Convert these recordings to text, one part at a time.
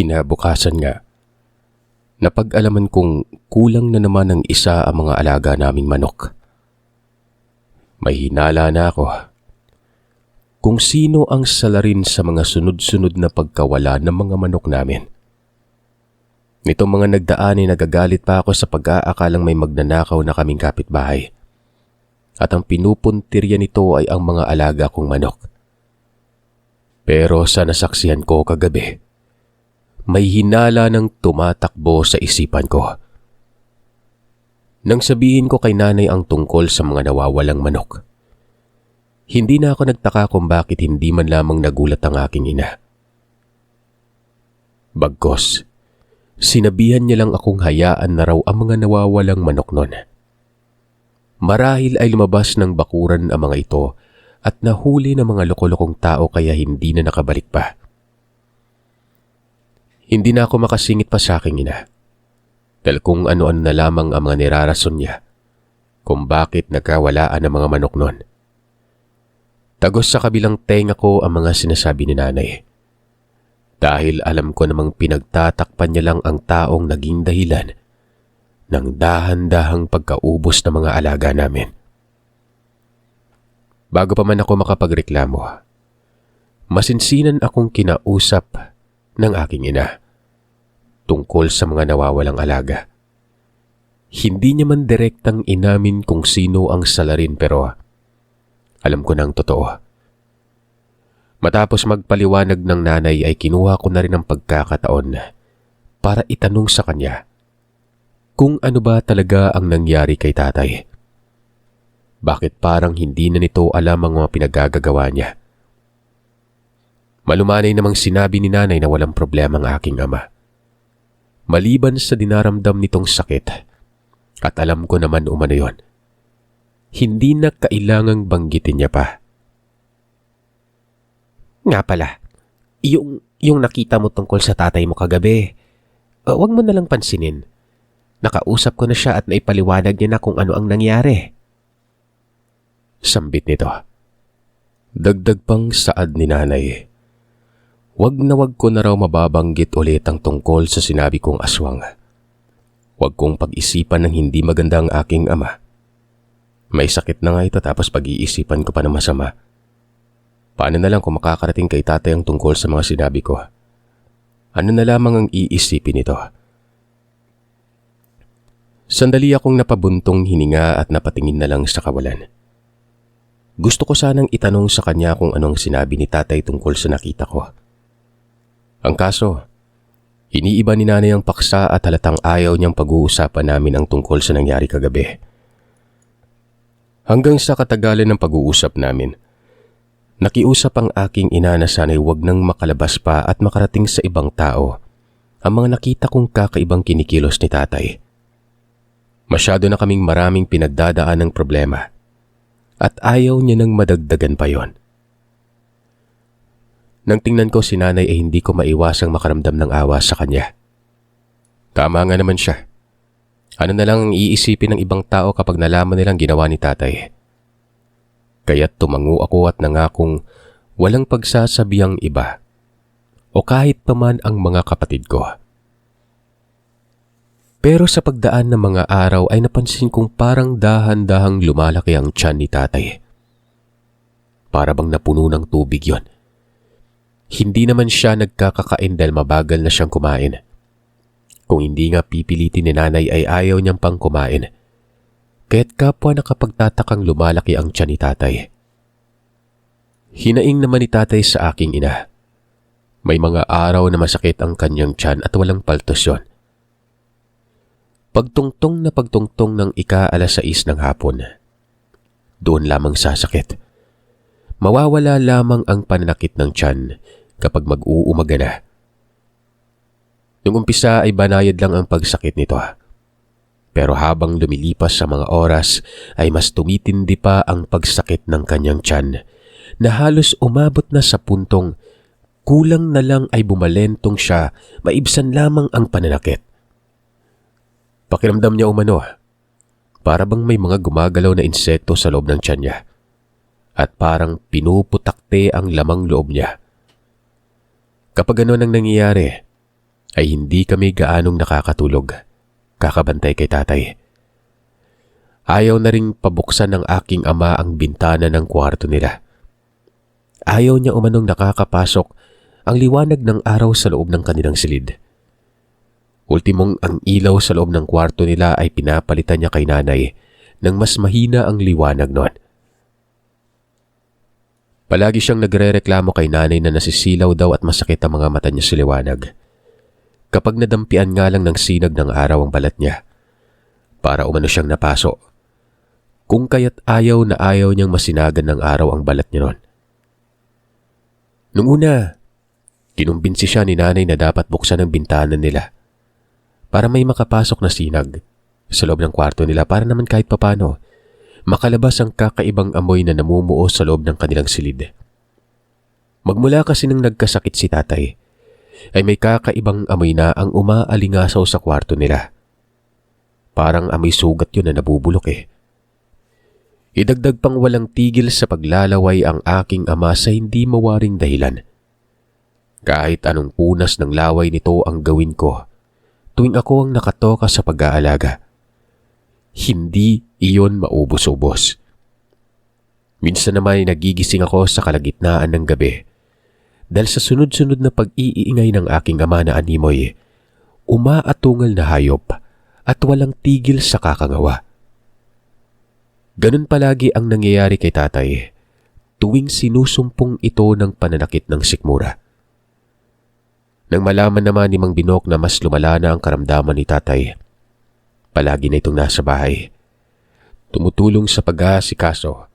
Kinabukasan nga, napag-alaman kong kulang na naman ng isa ang mga alaga naming manok. May hinala na ako kung sino ang salarin sa mga sunod-sunod na pagkawala ng mga manok namin. Nitong mga nagdaan ay nagagalit pa ako sa pag-aakalang may magnanakaw na kaming kapitbahay. At ang pinupuntirya nito ay ang mga alaga kong manok. Pero sa nasaksihan ko kagabi, may hinala ng tumatakbo sa isipan ko. Nang sabihin ko kay nanay ang tungkol sa mga nawawalang manok, hindi na ako nagtaka kung bakit hindi man lamang nagulat ang aking ina. Bagkus, sinabihan niya lang akong hayaan na raw ang mga nawawalang manok nun. Marahil ay lumabas ng bakuran ang mga ito at nahuli ng mga loko-lokong tao kaya hindi na nakabalik pa. Hindi na ako makasingit pa sa aking ina. Dahil kung ano-ano na lamang ang mga nirarason niya kung bakit nagkawalaan ang mga manok nun. Tagos sa kabilang tenga ko ang mga sinasabi ni nanay. Dahil alam ko namang pinagtatakpan niya lang ang taong naging dahilan ng dahan-dahang pagkaubos ng mga alaga namin. Bago pa man ako makapagreklamo, masinsinan akong kinausap ng aking ina tungkol sa mga nawawalang alaga. Hindi niya man direktang inamin kung sino ang salarin pero alam ko ng totoo. Matapos magpaliwanag ng nanay ay kinuha ko na rin ang pagkakataon para itanong sa kanya kung ano ba talaga ang nangyari kay tatay. Bakit parang hindi na nito alam ang mga pinagagagawa niya? Malumanay namang sinabi ni nanay na walang problema ang aking ama. Maliban sa dinaramdam nitong sakit, at alam ko naman umano yon, hindi na kailangang banggitin niya pa. Nga pala, yung nakita mo tungkol sa tatay mo kagabi, wag mo na lang pansinin. Nakausap ko na siya at naipaliwanag niya na kung ano ang nangyari. Sambit nito. Dagdag pang saad ni nanay. Wag na wag ko na raw mababanggit ulit ang tungkol sa sinabi kong aswang. Wag kong pag-isipan ng hindi maganda ang aking ama. May sakit na nga ito tapos pag-iisipan ko pa ng masama. Paano na lang kung makakarating kay tatay ang tungkol sa mga sinabi ko? Ano na lamang ang iisipin nito? Sandali akong napabuntong hininga at napatingin na lang sa kawalan. Gusto ko sanang itanong sa kanya kung anong sinabi ni tatay tungkol sa nakita ko. Ang kaso, iniiba ni nanay ang paksa at halatang ayaw niyang pag-uusapan namin ang tungkol sa nangyari kagabi. Hanggang sa katagalan ng pag-uusap namin, nakiusap ang aking ina na sana'y wag nang makalabas pa at makarating sa ibang tao ang mga nakita kong kakaibang kinikilos ni tatay. Masyado na kaming maraming pinagdadaan ng problema at ayaw niya nang madagdagan pa yon. Nang tingnan ko si nanay ay hindi ko maiwasang makaramdam ng awa sa kanya. Tama nga naman siya. Ano na lang ang iisipin ng ibang tao kapag nalaman nilang ginawa ni tatay? Kaya't tumango ako at nangakong walang pagsasabihang iba o kahit paman ang mga kapatid ko. Pero sa pagdaan ng mga araw ay napansin kong parang dahan-dahang lumalaki ang tiyan ni tatay. Para bang napuno ng tubig yon. Hindi naman siya nagkakakain dahil mabagal na siyang kumain. Kung hindi nga pipilitin ni nanay ay ayaw niyang pang kumain. Kaya't kapwa nakapagtatakang lumalaki ang tiyan ni tatay. Hinaing naman ni tatay sa aking ina. May mga araw na masakit ang kanyang tiyan at walang paltos yon. Pagtungtong na pagtungtong ng ika-6 ng hapon, doon lamang sasakit. Mawawala lamang ang pananakit ng tiyan kapag mag-uumaga na. Nung umpisa ay banayad lang ang pagsakit nito. Pero habang lumilipas sa mga oras ay mas tumitindi pa ang pagsakit ng kanyang tiyan na halos umabot na sa puntong kulang na lang ay bumalentong siya, maibsan lamang ang pananakit. Pakiramdam niya umano, para bang may mga gumagalaw na insekto sa loob ng tiyan niya at parang pinuputakte ang lamang loob niya. Kapag gano'n ang nangyayari, ay hindi kami gaanong nakakatulog, kakabantay kay tatay. Ayaw na ring pabuksan ng aking ama ang bintana ng kwarto nila. Ayaw niya umanong nakakapasok ang liwanag ng araw sa loob ng kanilang silid. Ultimong ang ilaw sa loob ng kwarto nila ay pinapalitan niya kay nanay nang mas mahina ang liwanag noon. Palagi siyang nagrereklamo kay nanay na nasisilaw daw at masakit ang mga mata niya sa liwanag. Kapag nadampian nga lang ng sinag ng araw ang balat niya, para umano siyang napaso. Kung kaya't ayaw na ayaw niyang masinagan ng araw ang balat niya noon. Nung una, kinumbinsi siya ni nanay na dapat buksan ang bintana nila para may makapasok na sinag sa loob ng kwarto nila para naman kahit papano makalabas ang kakaibang amoy na namumuo sa loob ng kanilang silid. Magmula kasi nang nagkasakit si tatay, ay may kakaibang amoy na ang umaalingasaw sa kwarto nila. Parang amoy sugat yun na nabubulok eh. Idagdag pang walang tigil sa paglalaway ang aking ama sa hindi mawaring dahilan. Kahit anong punas ng laway nito ang gawin ko tuwing ako ang nakatoka sa pag-aalaga. Hindi iyon maubos-ubos. Minsan naman ay nagigising ako sa kalagitnaan ng gabi dahil sa sunod-sunod na pag-iingay ng aking ama na animoy, umaatungal na hayop at walang tigil sa kakangawa. Ganun palagi ang nangyayari kay tatay tuwing sinusumpong ito ng pananakit ng sikmura. Nang malaman naman ni Mang Binok na mas lumala na ang karamdaman ni tatay, palagi na itong nasa bahay. Tumutulong sa pag-aasikaso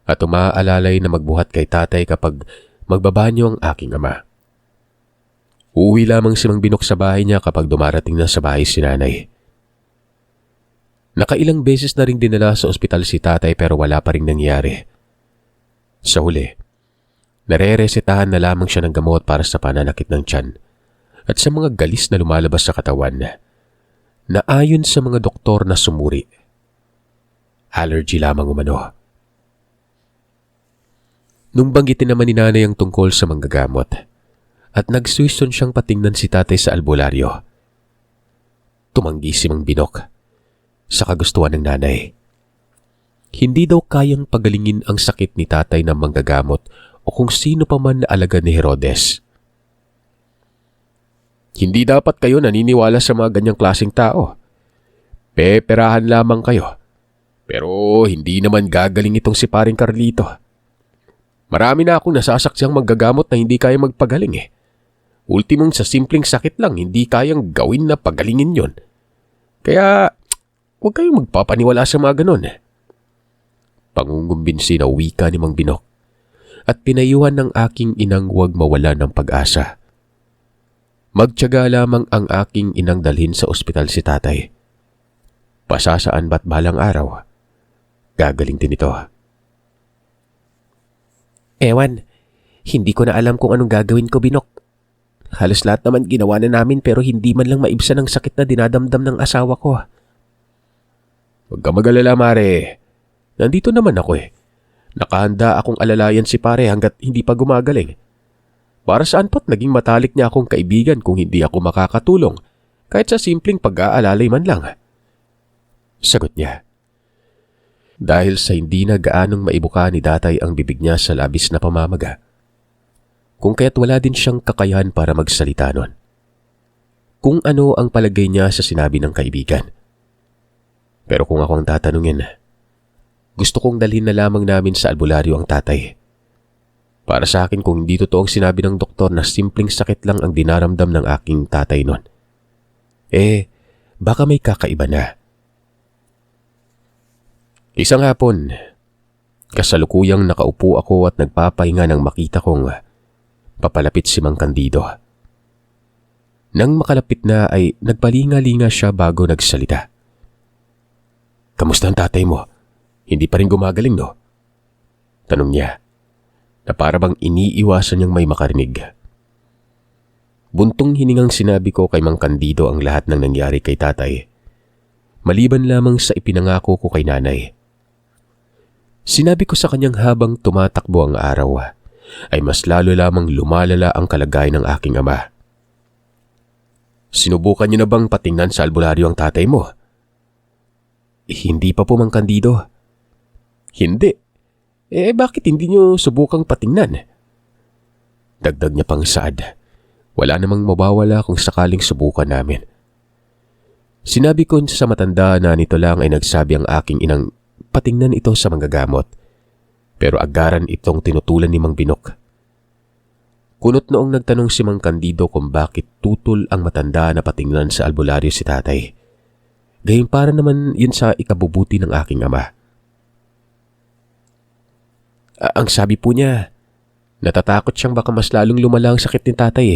at umaalalay na magbuhat kay tatay kapag magbabanyo ang aking ama. Uuwi lamang si Mang Binok sa bahay niya kapag dumarating na sa bahay si nanay. Nakailang beses na ring dinala sa ospital si tatay pero wala pa ring nangyari. Sa huli, nare-resetahan na lamang siya ng gamot para sa pananakit ng tiyan at sa mga galis na lumalabas sa katawan na ayon sa mga doktor na sumuri, allergy lamang umano. Nung banggitin naman ni nanay ang tungkol sa manggagamot at nagsuwison siyang patingnan si tatay sa albularyo, tumanggi si Mang Binok sa kagustuhan ng nanay. Hindi daw kayang pagalingin ang sakit ni tatay ng manggagamot o kung sino pa man na alagad ni Herodes. Hindi dapat kayo naniniwala sa mga ganyang klaseng tao. Peperahan lamang kayo. Pero hindi naman gagaling itong si Paring Carlito. Marami na akong nasasaksyang manggagamot na hindi kaya magpagaling eh. Ultimong sa simpleng sakit lang, hindi kayang gawin na pagalingin yon. Kaya huwag kayong magpapaniwala sa mga ganon. Pangungumbinsi na wika ni Mang Binok at pinayuhan ng aking inang huwag mawala ng pag-asa. Magtiyaga lamang ang aking inang dalhin sa ospital si tatay. Pasasaan ba't balang araw, gagaling din ito. Ewan, hindi ko na alam kung anong gagawin ko, Binok. Halos lahat naman ginawa na namin pero hindi man lang maibsan ang sakit na dinadamdam ng asawa ko. Huwag ka mag-alala, Mare. Nandito naman ako eh. Nakahanda akong alalayan si pare hanggat hindi pa gumagaling. Para saan pa't naging matalik niya akong kaibigan kung hindi ako makakatulong, kahit sa simpleng pag-aalalay man lang. Sagot niya. Dahil sa hindi na gaanong maibuka ni tatay ang bibig niya sa labis na pamamaga, kung kaya't wala din siyang kakayahan para magsalita nun. Kung ano ang palagay niya sa sinabi ng kaibigan. Pero kung ako ang tatanungin, gusto kong dalhin na lamang namin sa albularyo ang tatay. Para sa akin kung hindi totoo ang sinabi ng doktor na simpleng sakit lang ang dinaramdam ng aking tatay nun, baka may kakaiba na. Isang hapon, kasalukuyang nakaupo ako at nagpapahinga nang makita kong papalapit si Mang Candido. Nang makalapit na ay nagpalinga-linga siya bago nagsalita. Kamusta ang tatay mo? Hindi pa rin gumagaling, no? Tanong niya, na para bang iniiwasan niyang may makarinig. Buntong hiningang sinabi ko kay Mang Candido ang lahat ng nangyari kay tatay, maliban lamang sa ipinangako ko kay nanay. Sinabi ko sa kanyang habang tumatakbo ang araw, ay mas lalo lamang lumalala ang kalagayan ng aking ama. Sinubukan niyo na bang patingnan sa albularyo ang tatay mo? Hindi pa po, Mang Candido. Hindi? Bakit hindi niyo subukang patingnan? Dagdag niya pang saad. Wala namang mawawala kung sakaling subukan namin. Sinabi ko sa matanda na nito lang ay nagsabi ang aking inang patingnan ito sa manggagamot. Pero agaran itong tinutulan ni Mang Binok. Kunot noong nagtanong si Mang Candido kung bakit tutol ang matanda na patingnan sa albularyo si tatay. Gayong para naman yun sa ikabubuti ng aking ama. Ang sabi po niya, natatakot siyang baka mas lalong lumala ang sakit ni tatay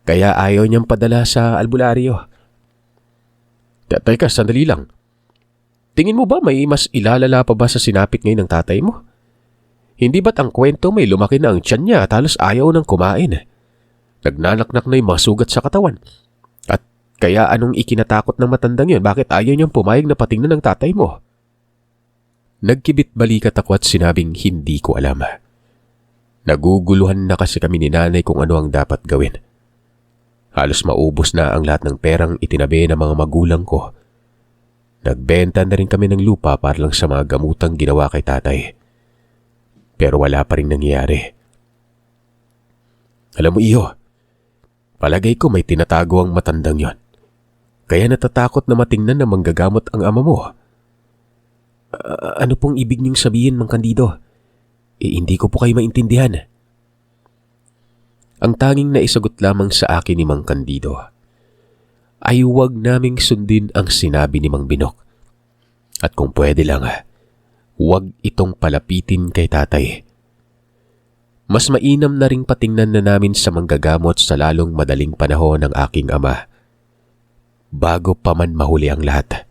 Kaya ayaw niyang padala sa albularyo. Teka, sandali lang. Tingin mo ba may mas ilalala pa ba sa sinapit ngayon ng tatay mo? Hindi ba't ang kwento may lumaki na ang tiyan niya at halos ayaw nang kumain? Nagnanaknak na yung mga sugat sa katawan. At kaya anong ikinatakot ng matandang yun? Bakit ayaw niyang pumayag na patingnan ng tatay mo? Nagkibit balikat ako at sinabing hindi ko alam. Naguguluhan na kasi kami ni nanay kung ano ang dapat gawin. Halos maubos na ang lahat ng perang itinabi ng mga magulang ko. Nagbenta na rin kami ng lupa para lang sa mga gamutang ginawa kay tatay. Pero wala pa rin nangyayari. Alam mo, Iho, palagay ko may tinatago ang matandang yon. Kaya natatakot na matingnan na manggagamot ang ama mo. Ano pong ibig niyong sabihin, Mang Candido? Hindi ko po kayo maintindihan. Ang tanging naisagot lamang sa akin ni Mang Candido ay huwag naming sundin ang sinabi ni Mang Binok. At kung pwede lang, huwag itong palapitin kay tatay. Mas mainam na ring patingnan na namin sa manggagamot sa lalong madaling panahon ng aking ama bago pa man mahuli ang lahat.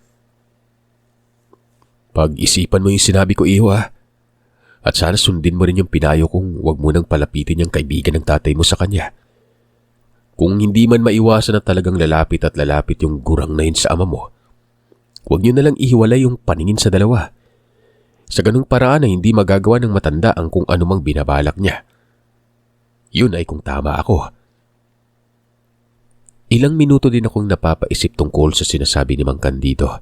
Pag-isipan mo yung sinabi ko, Iho, at sana sundin mo rin yung pinayo kong huwag mo nang palapitin yung kaibigan ng tatay mo sa kanya. Kung hindi man maiwasan na talagang lalapit at lalapit yung gurang na yun sa ama mo, huwag niyo nalang ihiwalay yung paningin sa dalawa. Sa ganung paraan ay hindi magagawa ng matanda ang kung anumang binabalak niya. Yun ay kung tama ako. Ilang minuto din akong napapaisip tungkol sa sinasabi ni Mang Candido.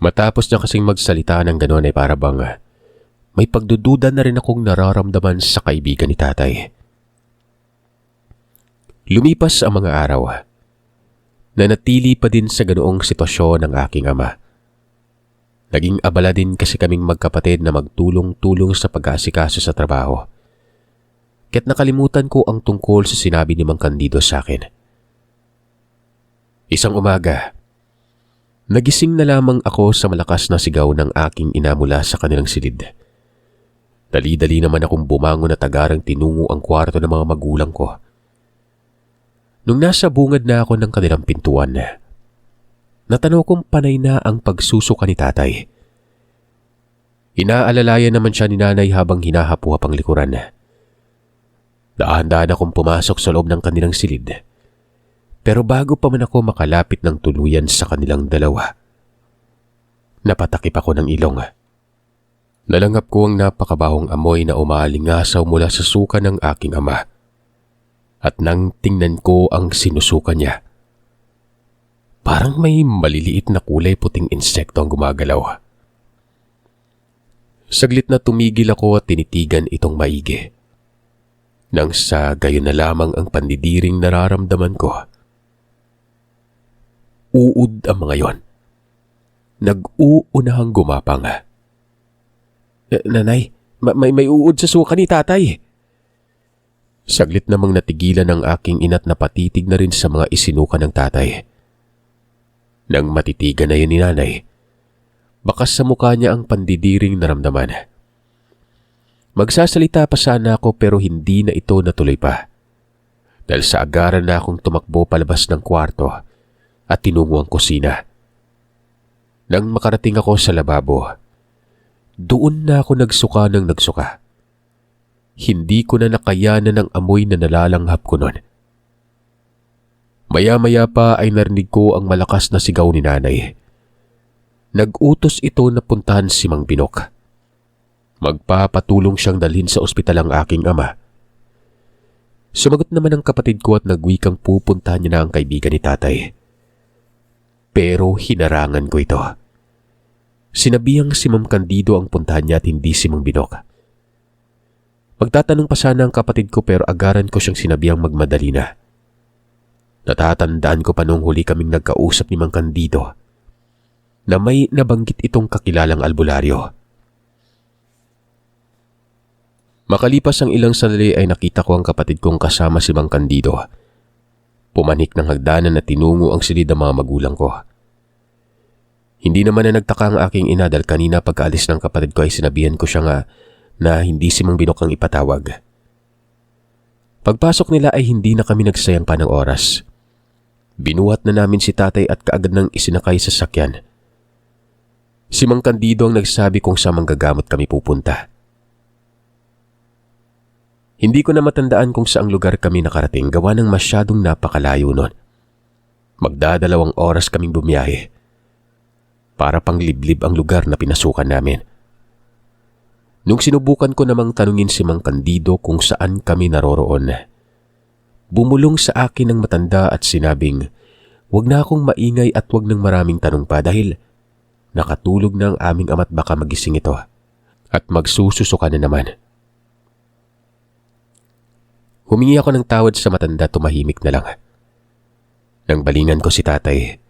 Matapos niya kasing magsalita ng gano'n ay para bang may pagdududa na rin akong nararamdaman sa kaibigan ni tatay. Lumipas ang mga araw. Nanatili pa din sa ganoong sitwasyon ng aking ama. Naging abala din kasi kaming magkapatid na magtulong-tulong sa pag-aasikaso sa trabaho. Kaya't nakalimutan ko ang tungkol sa sinabi ni Mang Candido sa akin. Isang umaga, nagising na lamang ako sa malakas na sigaw ng aking ina mula sa kanilang silid. Dali-dali naman akong bumangon at agarang tinungo ang kwarto ng mga magulang ko. Nung nasa bungad na ako ng kanilang pintuan, natanaw kong panay na ang pagsusuka ni tatay. Inaalalayan naman siya ni nanay habang hinahapuha pang likuran. Dahan-dahan akong pumasok sa loob ng kanilang silid. Pero bago pa man ako makalapit ng tuluyan sa kanilang dalawa, napatakip ako ng ilong. Nalangap ko ang napakabahong amoy na umaalingasaw mula sa suka ng aking ama. At nang tingnan ko ang sinusuka niya, parang may maliliit na kulay puting insekto ang gumagalaw. Saglit na tumigil ako at tinitigan itong maigi. Nang sa gayon na lamang ang pandidiring nararamdaman ko. Uod ang mga yon. Nag-uunahang gumapang. Nanay, may uod sa suka ni tatay. Saglit namang natigilan ang aking ina't napatitig na rin sa mga isinuka ng tatay. Nang matitigan na yun ni nanay, bakas sa mukha niya ang pandidiring naramdaman. Magsasalita pa sana ako pero hindi na ito natuloy pa. Dahil sa agaran na akong tumakbo palabas ng kwarto at tinungo ang kusina. Nang makarating ako sa lababo, doon na ako nagsuka ng nagsuka. Hindi ko na nakayanan ng amoy na nalalanghap ko noon. Maya-maya pa ay narinig ko ang malakas na sigaw ni nanay. Nag-utos ito na puntahan si Mang Binok. Magpapatulong siyang dalhin sa ospital ang aking ama. Sumagot naman ang kapatid ko at nagwikang pupuntahan niya na ang kaibigan ni tatay. Pero hinarangan ko ito. Sinabihang si Ma'am Candido ang puntahan niya at hindi si Mang Binok. Magtatanong pa sana ang kapatid ko pero agaran ko siyang sinabihang magmadali na. Natatandaan ko pa noong huli kaming nagkausap ni Mang Candido na may nabanggit itong kakilalang albularyo. Makalipas ang ilang sandali ay nakita ko ang kapatid kong kasama si Mang Candido. Pumanik ng hagdanan at tinungo ang silid ng mga magulang ko. Hindi naman na nagtaka ang aking ina dahil kanina pagkaalis ng kapatid ko ay sinabihan ko siya nga na hindi si Mang Binok ang ipatawag. Pagpasok nila ay hindi na kami nagsayang pa ng oras. Binuhat na namin si tatay at kaagad nang isinakay sa sakyan. Si Mang Candido ang nagsabi kung saan manggagamot kami pupunta. Hindi ko na matandaan kung saang lugar kami nakarating gawa ng masyadong napakalayo nun. Magdadalawang oras kaming bumiyahe. Para pang liblib ang lugar na pinasukan namin. Nung sinubukan ko namang tanungin si Mang Candido kung saan kami naroroon, bumulong sa akin ang matanda at sinabing, "Huwag na akong maingay at huwag nang maraming tanong pa dahil nakatulog na ang aming ama't baka magising ito at magsususuka na naman." Humingi ako ng tawad sa matanda, tumahimik na lang. Nang balingan ko si tatay,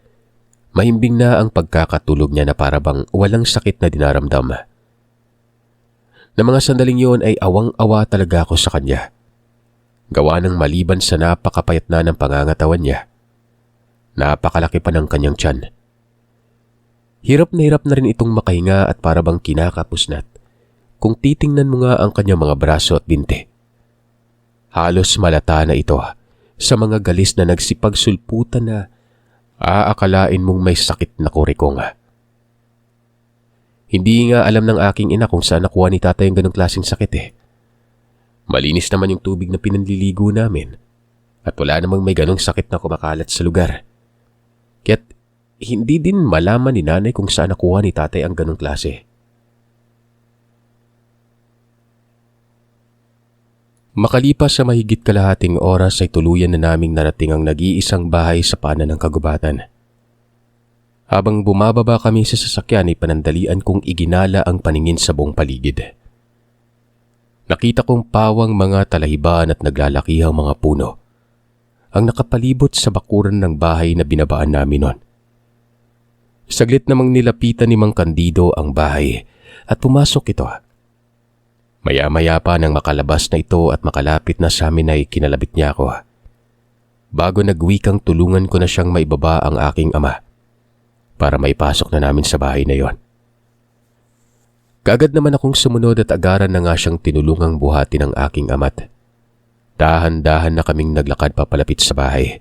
mahimbing na ang pagkakatulog niya na para bang walang sakit na dinaramdam. Na mga sandaling yun ay awang-awa talaga ako sa kanya. Gawa ng maliban sa napakapayat na ng pangangatawan niya, napakalaki pa ng kanyang tiyan. Hirap na rin itong makahinga at para bang kinakapusnat kung titingnan mo nga ang kanyang mga braso at binti. Halos malata na ito sa mga galis na nagsipagsulputan na aakalain mong may sakit na kurikong. Hindi nga alam ng aking ina kung saan nakuha ni tatay ang ganong klaseng sakit . Malinis naman yung tubig na pinanliligo namin at wala namang may ganong sakit na kumakalat sa lugar. Kaya't hindi din malaman ni nanay kung saan nakuha ni tatay ang ganong klase. Makalipas sa mahigit kalahating oras ay tuluyan na naming narating ang nag-iisang bahay sa paanan ng kagubatan. Habang bumababa kami sa sasakyan ay panandalian kong iginala ang paningin sa buong paligid. Nakita kong pawang mga talahiban at naglalakihang mga puno ang nakapalibot sa bakuran ng bahay na binabaan namin noon. Saglit namang nilapitan ni Mang Candido ang bahay at pumasok ito. Maya-maya pa nang makalabas na ito at makalapit na sa amin ay kinalabit niya ako. Bago nagwikang tulungan ko na siyang maibaba ang aking ama para maipasok na namin sa bahay na yon. Kaagad naman akong sumunod at agaran na nga siyang tinulungang buhatin ng aking ama't. Dahan-dahan na kaming naglakad papalapit sa bahay.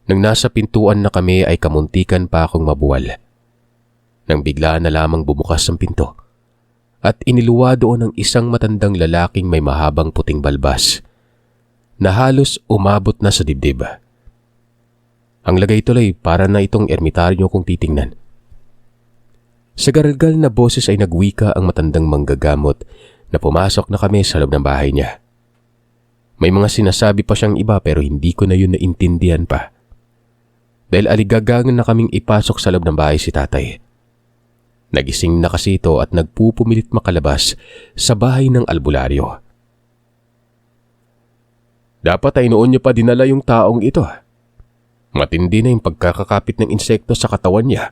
Nang nasa pintuan na kami ay kamuntikan pa akong mabuwal. Nang bigla na lamang bumukas ang pinto at iniluwa doon ang isang matandang lalaking may mahabang puting balbas na halos umabot na sa dibdib. Ang lagay tuloy para na itong ermitaryo kung titingnan. Sa garalgal na boses ay nagwika ang matandang manggagamot na pumasok na kami sa loob ng bahay niya. May mga sinasabi pa siyang iba pero hindi ko na yun naintindihan pa. Dahil aligagangan na kaming ipasok sa loob ng bahay si tatay. Nagising na kasi ito at nagpupumilit makalabas sa bahay ng albularyo. Dapat ay noon niyo pa dinala yung taong ito. Matindi na yung pagkakakapit ng insekto sa katawan niya.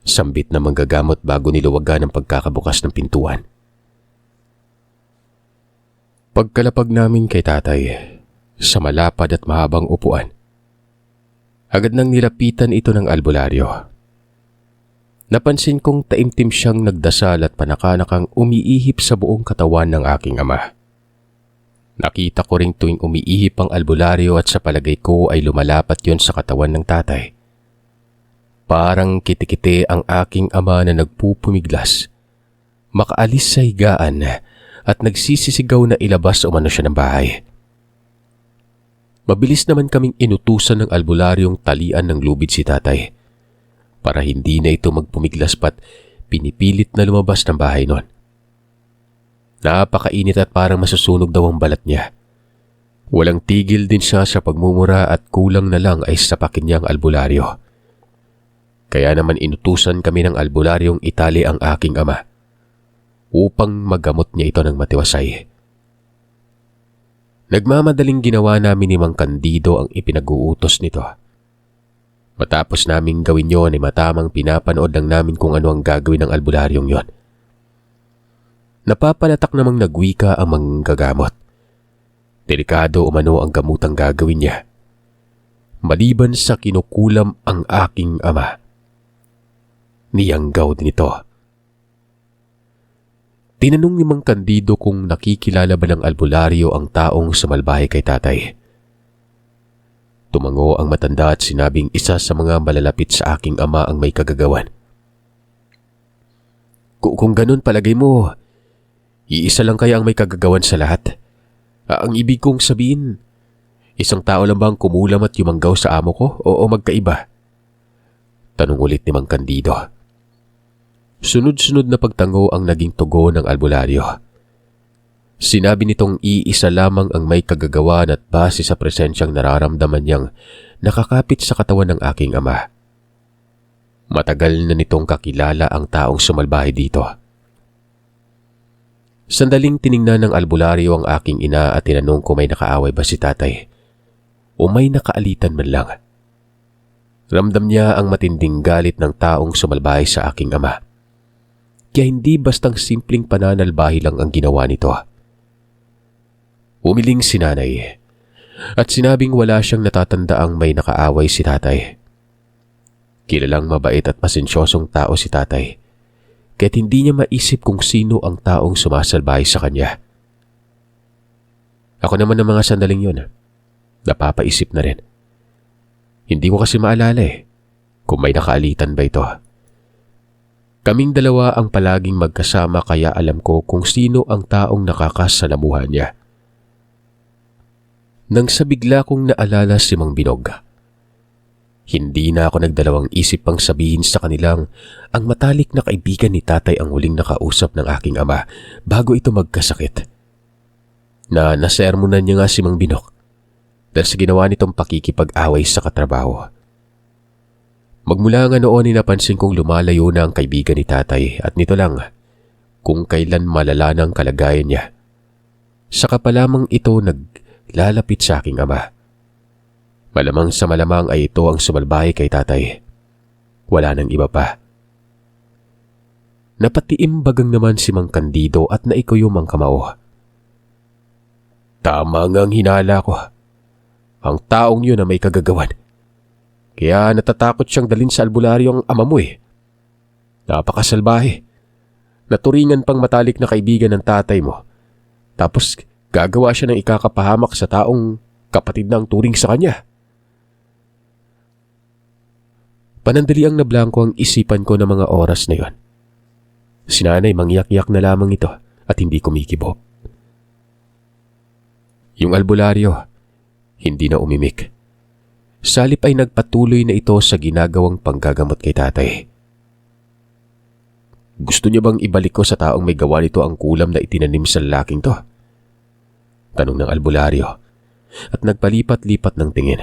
Sambit na manggagamot bago niluwagan ang pagkakabukas ng pintuan. Pagkalapag namin kay tatay sa malapad at mahabang upuan, agad nang nilapitan ito ng albularyo. Napansin kong taimtim siyang nagdasal at panakanakang umiihip sa buong katawan ng aking ama. Nakita ko ring tuwing umiihip ang albularyo at sa palagay ko ay lumalapat yon sa katawan ng tatay. Parang kitikite ang aking ama na nagpupumiglas, makaalis sa higaan at nagsisisigaw na ilabas umano siya ng bahay. Mabilis naman kaming inutusan ng albularyong talian ng lubid si tatay. Para hindi na ito magpumiglas pat pinipilit na lumabas ng bahay noon. Napakainit at parang masusunog daw ang balat niya. Walang tigil din siya sa pagmumura at kulang na lang ay sapakin niya ang albularyo. Kaya naman inutusan kami ng albularyong itali ang aking ama upang magamot niya ito ng matiwasay. Nagmamadaling ginawa namin ni Mang Candido ang ipinag-uutos nito. Matapos naming gawin yon ay matamang pinapanood lang namin kung ano ang gagawin ng albularyong yon. Napapalatak namang nagwika ang manggagamot. Delikado umano ang gamutang gagawin niya. Maliban sa kinukulam ang aking ama. Niyanggaw din ito. Tinanong ni Mang Candido kung nakikilala ba ng albularyo ang taong sumalbahe kay tatay. Tumango ang matanda at sinabing isa sa mga malalapit sa aking ama ang may kagagawan. Kung ganun palagay mo, iisa lang kaya ang may kagagawan sa lahat? Ang ibig kong sabihin, isang tao lang ba ang kumulam at yumanggaw sa amo ko o magkaiba? Tanong ulit ni Mang Candido. Sunod-sunod na pagtango ang naging tugon ng albularyo. Sinabi nitong iisa lamang ang may kagagawan at base sa presensyang nararamdaman niyang nakakapit sa katawan ng aking ama. Matagal na nitong kakilala ang taong sumalbahe dito. Sandaling tiningnan ng albularyo ang aking ina at tinanong kung may nakaaway ba si tatay o may nakaalitan man lang. Ramdam niya ang matinding galit ng taong sumalbahe sa aking ama. Kaya hindi bastang simpleng pananalbahe lang ang ginawa nito. Umiling si nanay at sinabing wala siyang natatandaang may nakaaway si tatay. Kilalang mabait at pasensyosong tao si tatay, kaya't hindi niya maisip kung sino ang taong sumasalbahe sa kanya. Ako naman ng mga sandaling yun, napapaisip na rin. Hindi ko kasi maalala kung may nakaalitan ba ito. Kaming dalawa ang palaging magkasama kaya alam ko kung sino ang taong nakakasalamuhan niya. Nang sa bigla kong naalala si Mang Binog, hindi na ako nagdalawang isip pang sabihin sa kanilang ang matalik na kaibigan ni tatay ang huling nakausap ng aking ama bago ito magkasakit. Nasermonan niya nga si Mang Binog dahil sa ginawa nitong pakikipag-away sa katrabaho. Magmula nga noon napansin kong lumalayo na ang kaibigan ni tatay at nito lang kung kailan malala ng kalagayan niya. Saka pa lamang ito naglalapit sa aking ama. Malamang sa malamang ay ito ang sumalbahe kay tatay. Wala nang iba pa. Napatiimbagang naman si Mang Candido at naikuyom ang kamao. Tama ngang hinala ko. Ang taong yun na may kagagawan. Kaya natatakot siyang dalhin sa albularyo ang ama mo Napakasalbahe. Naturingan pang matalik na kaibigan ng tatay mo. Tapos gagawa siya ng ikakapahamak sa taong kapatid na ang turing sa kanya. Panandali ang nablangko ang isipan ko ng mga oras na yon. Si nanay mangyak-yak na lamang ito at hindi kumikibo. Yung albularyo, hindi na umimik. Salip ay nagpatuloy na ito sa ginagawang panggagamot kay tatay. Gusto niya bang ibalik ko sa taong may gawa nito ang kulam na itinanim sa lalaking to? Tanong ng albularyo at nagpalipat-lipat ng tingin.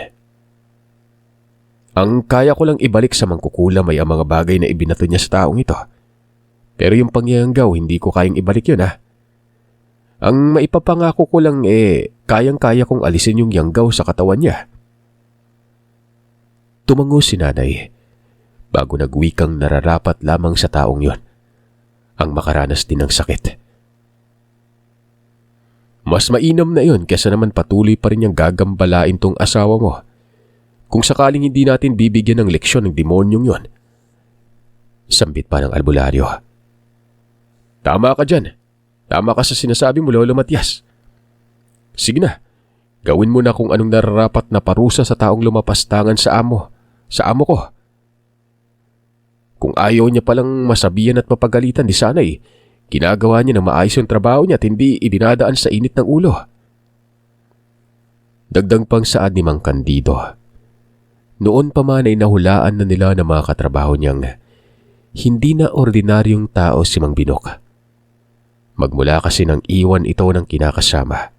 Ang kaya ko lang ibalik sa mangkukulam ay ang mga bagay na ibinato niya sa taong ito. Pero yung pangyayanggaw, hindi ko kayang ibalik yun Ang maipapangako ko lang kayang-kaya kong alisin yung yanggaw sa katawan niya. Tumango si nanay bago nagwikang nararapat lamang sa taong yon ang makaranas din ng sakit. Mas mainam na yon kesa naman patuloy pa rin niyang gagambalain tong asawa mo. Kung sakaling hindi natin bibigyan ng leksyon ng demonyong yon. Sambit pa ng albularyo. Tama ka dyan. Tama ka sa sinasabi mo, Lolo Matias. Sige na, gawin mo na kung anong nararapat na parusa sa taong lumapastangan sa amo ko. Kung ayaw niya palang masabihan at mapagalitan, di sana'y ginagawa niya na maayos yung trabaho niya at hindi idinadaan sa init ng ulo. Dagdag pang saad ni Mang Candido. Noon pa man ay nahulaan na nila ng mga katrabaho niyang hindi na ordinaryong tao si Mang Binok. Magmula kasi nang iwan ito ng kinakasama.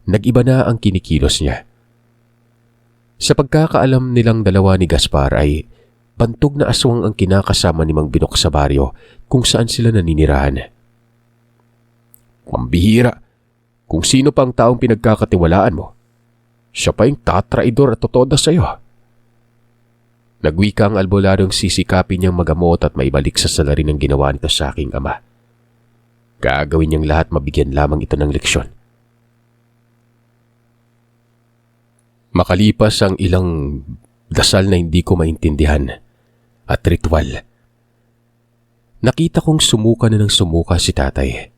nag-iba na ang kinikilos niya. Sa pagkakaalam nilang dalawa ni Gaspar ay bantog na aswang ang kinakasama ni Mang Binok sa baryo kung saan sila naninirahan. Pambihira, kung sino pa ang taong pinagkakatiwalaan mo, siya pa yung tatraidor at totoda sa iyo. Nagwika ang albularyong sisikapin niyang magamot at maibalik sa salarin ng ginawa nito sa aking ama. Gagawin niyang lahat mabigyan lamang ito ng leksyon. Makalipas ang ilang dasal na hindi ko maintindihan at ritual, nakita kong sumuka na ng sumuka si tatay.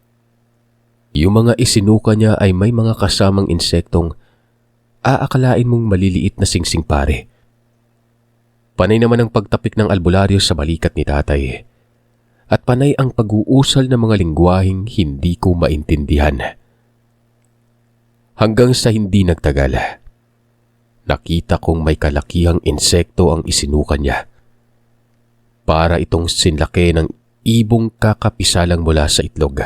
Yung mga isinuka niya ay may mga kasamang insektong aakalain mong maliliit na singsing pare. Panay naman ang pagtapik ng albularyo sa balikat ni tatay at panay ang pag-uusal ng mga lingwaheng hindi ko maintindihan. Hanggang sa hindi nagtagal, nakita kong may kalakihang insekto ang isinuka niya. Para itong sinlaki ng ibong kakapisalang mula sa itlog.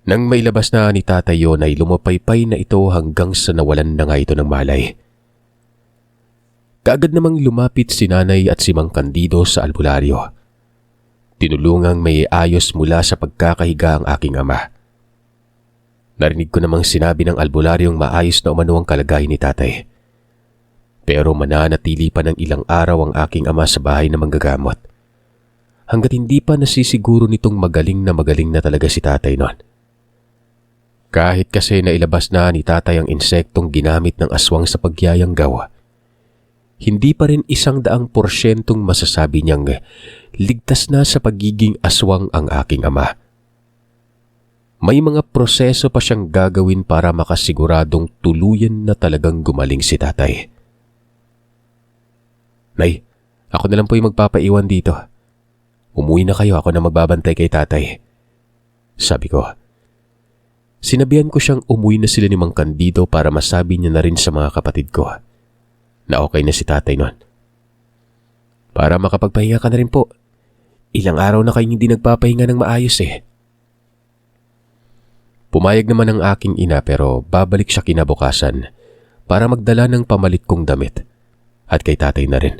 Nang mailabas na ni tatay yon ay lumapaypay na ito hanggang sa nawalan na nga ito ng malay. Kaagad namang lumapit si nanay at si Mang Candido sa albularyo. Tinulungang may ayos mula sa pagkakahiga ang aking ama. Narinig ko namang sinabi ng albularyong maayos na umano ang kalagayan ni tatay. Pero mananatili pa ng ilang araw ang aking ama sa bahay na manggagamot. Hanggat hindi pa nasisiguro nitong magaling na talaga si tatay noon. Kahit kasi nailabas na ni tatay ang insektong ginamit ng aswang sa pagyayanggaw, hindi pa rin 100% masasabi niyang ligtas na sa pagiging aswang ang aking ama. May mga proseso pa siyang gagawin para makasiguradong tuluyan na talagang gumaling si tatay. Nay, ako na lang po yung magpapaiwan dito. Umuwi na kayo, ako na magbabantay kay tatay. Sabi ko. Sinabihan ko siyang umuwi na sila ni Mang Candido para masabi niya na rin sa mga kapatid ko na okay na si tatay noon. Para makapagpahinga ka na rin po. Ilang araw na kayong hindi nagpapahinga ng maayos eh. Pumayag naman ang aking ina pero babalik siya kinabukasan para magdala ng pamalit kong damit at kay tatay na rin.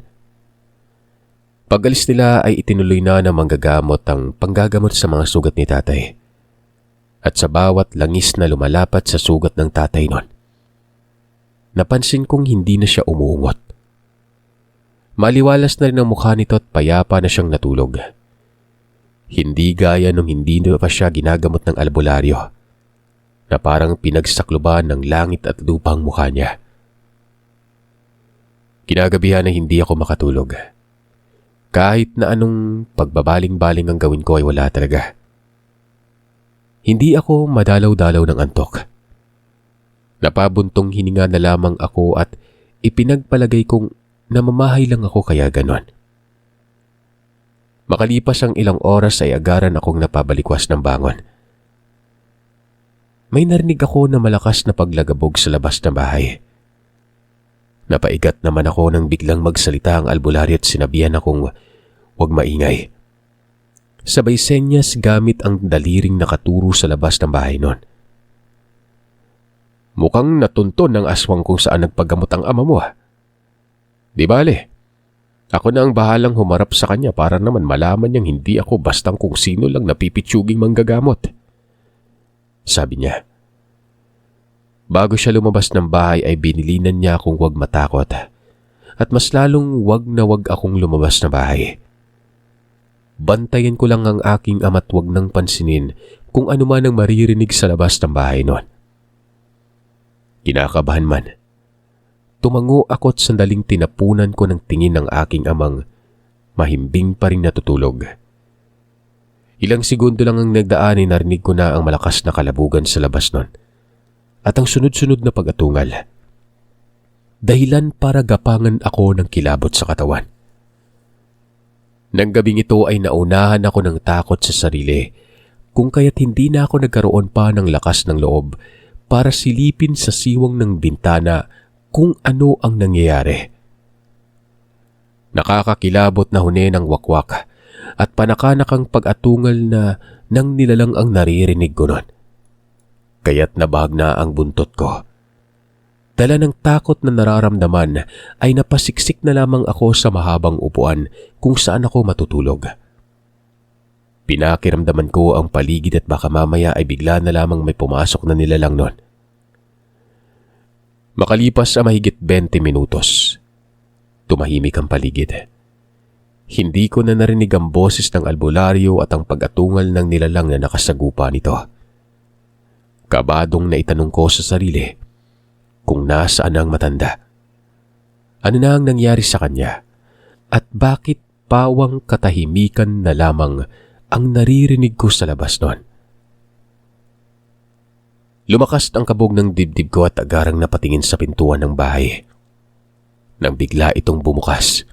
Pag-alis nila ay itinuloy na ng manggagamot ang panggagamot sa mga sugat ni tatay. At sa bawat langis na lumalapat sa sugat ng tatay noon, napansin kong hindi na siya umuungot. Maliwalas na rin ang mukha nito at payapa na siyang natulog. Hindi gaya nung hindi na pa siya ginagamot ng albularyo, na parang pinagsakluban ng langit at lupa ang mukha niya. Kinagabihan na hindi ako makatulog. Kahit na anong pagbabaling-baling ang gawin ko ay wala talaga. Hindi ako madalaw-dalaw ng antok. Napabuntong hininga na lamang ako at ipinagpalagay kong namamahay lang ako kaya ganon. Makalipas ang ilang oras ay agaran akong napabalikwas ng bangon. May narinig ako na malakas na paglagabog sa labas ng bahay. Napaigat naman ako nang biglang magsalita ang albularyo at sinabihan akong huwag maingay. Sabay senyas gamit ang daliring nakaturo sa labas ng bahay noon. Mukhang natunton ng aswang kung saan nagpagamot ang ama mo. Di bale, ako na ang bahalang humarap sa kanya para naman malaman niyang hindi ako bastang kung sino lang napipitsuging manggagamot. Sabi niya. Bago siya lumabas ng bahay ay binilinan niya akong huwag matakot at mas lalong huwag na huwag akong lumabas na bahay. Bantayan ko lang ang aking ama't huwag nang pansinin kung ano man ang maririnig sa labas ng bahay noon. Kinakabahan man. Tumango ako't sandaling tinapunan ko ng tingin ng aking amang mahimbing pa rin natutulog. Ilang segundo lang ang nagdaan ay narinig ko na ang malakas na kalabugan sa labas noon at ang sunod-sunod na pag-atungal. Dahilan para gapangan ako ng kilabot sa katawan. Nang gabing ito ay naunahan ako ng takot sa sarili kung kaya't hindi na ako nagkaroon pa ng lakas ng loob para silipin sa siwang ng bintana kung ano ang nangyayari. Nakakakilabot na huni ng wakwak at panakanakang pag-atungal na nang nilalang ang naririnig ko noon. kaya't nabahag na ang buntot ko. Dala ng takot na nararamdaman ay napasiksik na lamang ako sa mahabang upuan kung saan ako matutulog. Pinakiramdaman ko ang paligid at baka mamaya ay bigla na lamang may pumasok na nilalang nun. Makalipas ang mahigit 20 minutos, tumahimik ang paligid. Hindi ko na narinig ang boses ng albularyo at ang pag-atungal ng nilalang na nakasagupa nito. Kabadong naitanong ko sa sarili kung nasaan ang matanda. Ano na ang nangyari sa kanya at bakit pawang katahimikan na lamang ang naririnig ko sa labas noon. Lumakas ang kabog ng dibdib ko at agarang napatingin sa pintuan ng bahay. Nang bigla itong bumukas.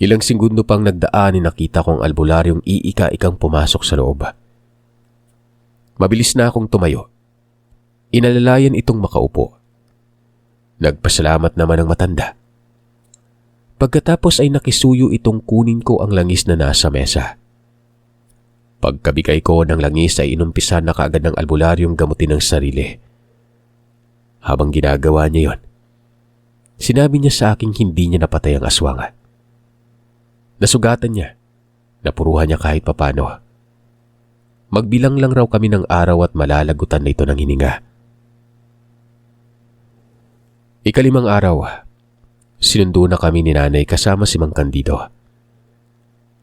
Ilang segundo pang nagdaan nakita kong albularyong iika-ikang pumasok sa loob. Mabilis na akong tumayo. Inalalayan itong makaupo. Nagpasalamat naman ang matanda. Pagkatapos ay nakisuyo itong kunin ko ang langis na nasa mesa. Pagkabigay ko ng langis ay inumpisa na kaagad ng albularyong gamutin ang sarili. Habang ginagawa niya yon, sinabi niya sa aking hindi niya napatay ang aswang. Nasugatan niya, napuruhan niya kahit papano. Magbilang lang raw kami ng araw at malalagutan na ito ng hininga. Ikalimang araw, sinundo na kami ni nanay kasama si Mang Candido.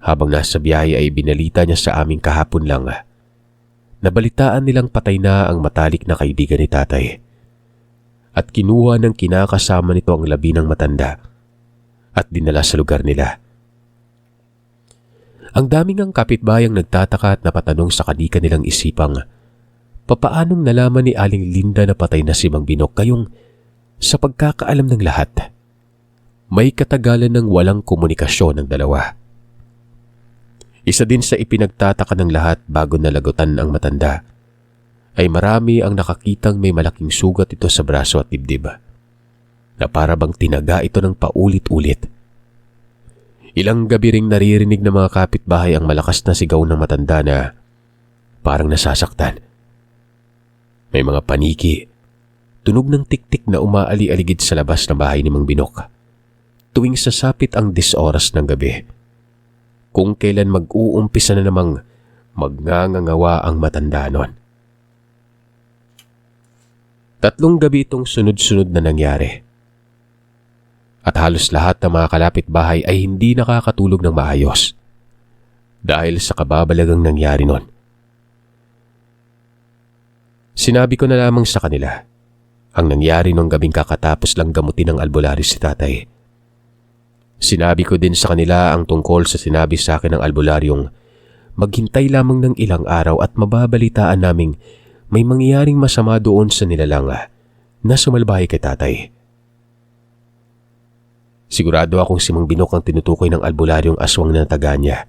Habang nasa biyahe ay binalita niya sa amin kahapon lang. Nabalitaan nilang patay na ang matalik na kaibigan ni tatay. At kinuha ng kinakasama nito ang labi ng matanda at dinala sa lugar nila. Ang daming ang kapitbayang nagtataka at napatanong sa kadika nilang isipang, papaanong nalaman ni Aling Linda na patay na si Mang Binok kayong sa pagkakaalam ng lahat, may katagalan ng walang komunikasyon ng dalawa. Isa din sa ipinagtataka ng lahat bago nalagutan ang matanda, ay marami ang nakakitang may malaking sugat ito sa braso at dibdib, na para bang tinaga ito ng paulit-ulit. Ilang gabi ring naririnig ng mga kapitbahay ang malakas na sigaw ng matanda na parang nasasaktan. May mga paniki, tunog ng tiktik na umaali-aligid sa labas ng bahay ni Mang Binok tuwing sasapit ang 10 oras ng gabi. Kung kailan mag-uumpisa na namang magngangawa ang matanda nun. 3 gabi itong sunod-sunod na nangyari. At halos lahat ng mga kalapit-bahay ay hindi nakakatulog ng maayos dahil sa kababalagang nangyari nun. Sinabi ko na lamang sa kanila ang nangyari nung gabing kakatapos lang gamutin ng albularyo si tatay. Sinabi ko din sa kanila ang tungkol sa sinabi sa akin ng albularyong maghintay lamang ng ilang araw at mababalitaan naming may mangyayaring masama doon sa nilalang na sumalbahay kay tatay. Sigurado akong si Mang Binok ang tinutukoy ng albularyong aswang na taga niya.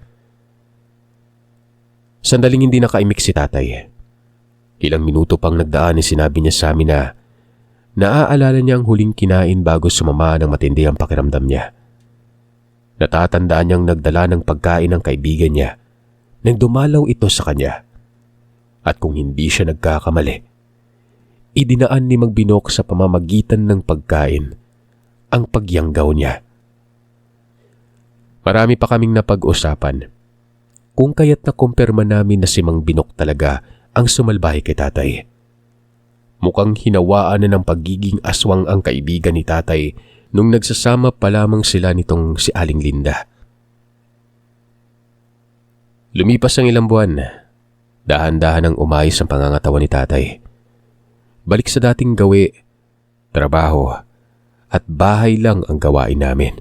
Sandaling hindi nakaimik si tatay. Ilang minuto pang nagdaan ay sinabi niya sa amin na naaalala niya ang huling kinain bago sumama ng matindi ang pakiramdam niya. Natatandaan niyang nagdala ng pagkain ng kaibigan niya nang dumalaw ito sa kanya. At kung hindi siya nagkakamali, idinaan ni Mang Binok sa pamamagitan ng pagkain ang pagyanggaw niya. Marami pa kaming napag-usapan kung kaya't nakumpirma namin na si Mang Binok talaga ang sumalbahay kay tatay. Mukhang hinawaan na ng pagiging aswang ang kaibigan ni tatay nung nagsasama pa lamang sila nitong si Aling Linda. Lumipas ang ilang buwan, dahan-dahan ang umayos ang pangangatawan ni tatay. Balik sa dating gawi, trabaho, at bahay lang ang gawain namin.